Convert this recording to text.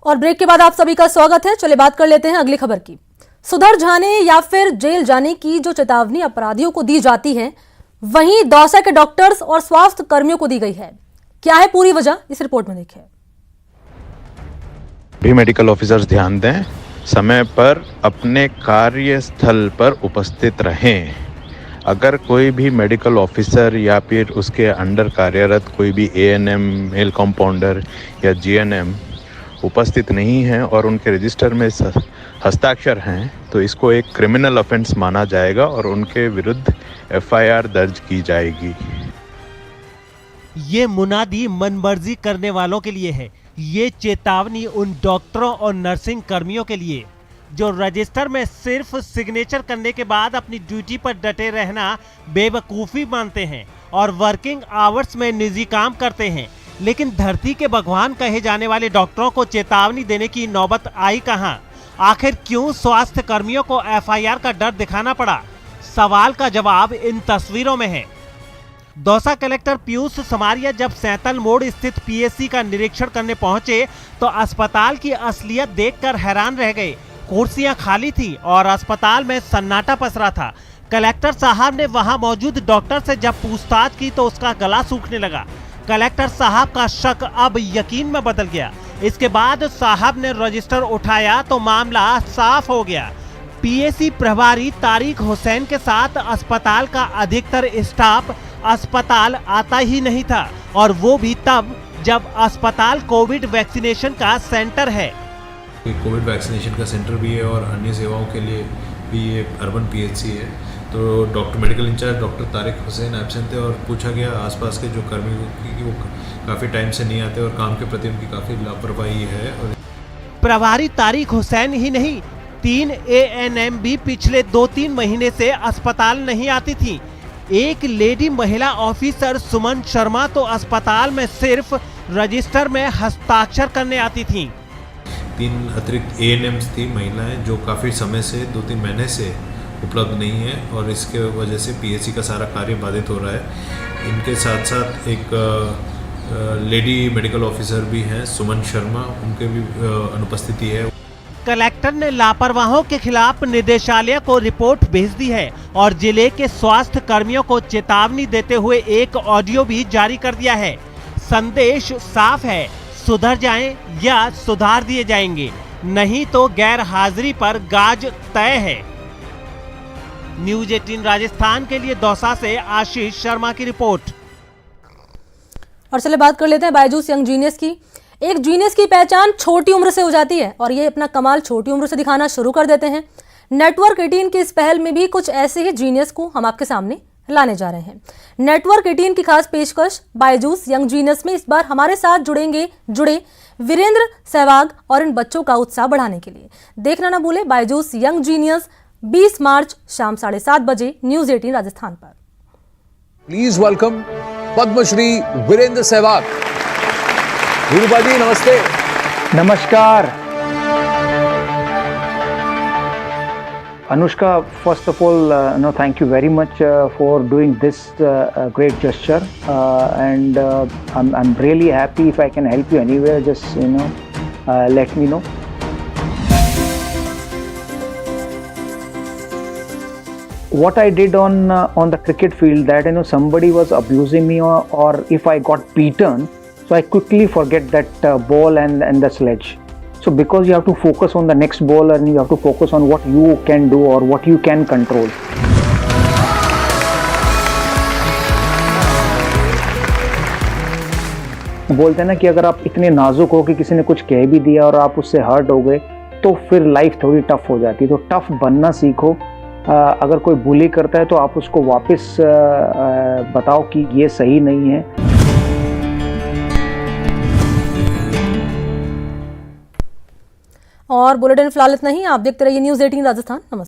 और ब्रेक के बाद आप सभी का स्वागत है। चलिए बात कर लेते हैं अगली खबर की। सुधर जाने या फिर जेल जाने की जो चेतावनी अपराधियों को दी जाती है, वहीं दौसा के डॉक्टर्स और स्वास्थ्य कर्मियों को दी गई है। क्या है पूरी वजह, इस रिपोर्ट में देखिए। भी मेडिकल ऑफिसर्स ध्यान दें, समय पर अपने कार्यस्थल पर उपस्थित रहें। अगर कोई भी मेडिकल ऑफिसर या फिर उसके अंडर कार्यरत कोई भी एएनएम, मेल कंपाउंडर या जीएनएम उपस्थित नहीं है और उनके रजिस्टर में हस्ताक्षर हैं, तो इसको एक क्रिमिनल ऑफेंस माना जाएगा और उनके विरुद्ध एफआईआर दर्ज की जाएगी। ये मुनादी मनमर्जी करने वालों के लिए है। ये चेतावनी उन डॉक्टरों और नर्सिंग कर्मियों के लिए जो रजिस्टर में सिर्फ सिग्नेचर करने के बाद अपनी ड्यूटी पर डटे रहना बेवकूफ़ी मानते हैं और वर्किंग आवर्स में निजी काम करते हैं। लेकिन धरती के भगवान कहे जाने वाले डॉक्टरों को चेतावनी देने की नौबत आई कहां? आखिर क्यों स्वास्थ्य कर्मियों को एफआईआर का डर दिखाना पड़ा? सवाल का जवाब इन तस्वीरों में है। दौसा कलेक्टर पीयूष समारिया जब सैतल मोड़ स्थित पीएससी का निरीक्षण करने पहुंचे तो अस्पताल की असलियत देखकर हैरान रह गए। कुर्सियां खाली थी और अस्पताल में सन्नाटा पसरा था। कलेक्टर साहब ने वहां मौजूद डॉक्टर से जब पूछताछ की तो उसका गला सूखने लगा। कलेक्टर साहब का शक अब यकीन में बदल गया। इसके बाद साहब ने रजिस्टर उठाया तो मामला साफ हो गया। पीएससी प्रभारी तारिक हुसैन के साथ अस्पताल का अधिकतर स्टाफ अस्पताल आता ही नहीं था, और वो भी तब जब अस्पताल कोविड वैक्सीनेशन का सेंटर है। कोविड वैक्सीनेशन का सेंटर भी है और अन्य सेवाओं के लिए भी ये अर्बन पीएचसी है। तो doctor medical incharge doctor Tariq Hussain absent थे और पूछा गया आसपास के जो कर्मी कि वो काफ़ी टाइम से नहीं आते और काम के प्रति उनकी काफ़ी लापरवाही है। और प्रभारी तारिक हुसैन ही नहीं, 3 एएनएम भी पिछले 2-3 महीने से अस्पताल नहीं आती थी। एक लेडी महिला ऑफिसर सुमन शर्मा तो अस्पताल में सिर्फ रजिस्टर में हस्ताक्षर करने आती थी। 3 अतिरिक्त एएनएम्स थी महिलाएं जो काफ़ी समय से 2-3 महीने से उपलब्ध नहीं है और इसके वजह से पीएससी का सारा कार्य बाधित हो रहा है। इनके साथ साथ एक लेडी मेडिकल ऑफिसर भी हैं सुमन शर्मा, उनके भी अनुपस्थिति है। कलेक्टर ने लापरवाहों के खिलाफ निदेशालय को रिपोर्ट भेज दी है और जिले के स्वास्थ्य कर्मियों को चेतावनी देते हुए एक ऑडियो भी जारी कर दिया है। संदेश साफ है, सुधर जाएं या सुधार दिए जाएंगे, नहीं तो गैर हाजिरी पर गाज तय है। न्यूज 18 राजस्थान के लिए दौसा से आशीष शर्मा की रिपोर्ट। और चलिए बात कर लेते हैं बायजूस यंग जीनियस की। एक जीनियस की पहचान छोटी उम्र से हो जाती है और ये अपना कमाल छोटी उम्र से दिखाना शुरू कर देते हैं। नेटवर्क 18 की इस पहल में भी कुछ ऐसे ही जीनियस को हम आपके सामने लाने जा रहे हैं। नेटवर्क 18 की खास पेशकश बायजूस यंग जीनियस में इस बार हमारे साथ जुड़े वीरेंद्र सहवाग और इन बच्चों का उत्साह बढ़ाने के लिए देखना ना भूले बायजूस यंग जीनियस 20 मार्च शाम 7:30 बजे न्यूज 18 राजस्थान पर। Please welcome Padmashri Virender Sehwag. गुरुबाजी नमस्ते। नमस्कार Anushka, first of all, thank you very much for doing this great gesture, and I'm really happy. If I can help you anywhere, just let me know. What I did on the cricket field, that somebody was abusing me, or if I got beaten, so I quickly forget that ball and the sledge. So because you have to focus on the next ball and you have to focus on what you can do or what you can control. बोलते हैं ना कि अगर आप इतने नाजुक हो कि किसी ने कुछ कह भी दिया और आप उससे हर्ट हो गए तो फिर लाइफ थोड़ी टफ हो जाती है। तो टफ बनना सीखो। अगर कोई बुली करता है तो आप उसको वापस बताओ कि ये सही नहीं है। और बुलेटिन फिलहाल इतना ही। आप देखते रहिए न्यूज 18 राजस्थान। नमस्कार।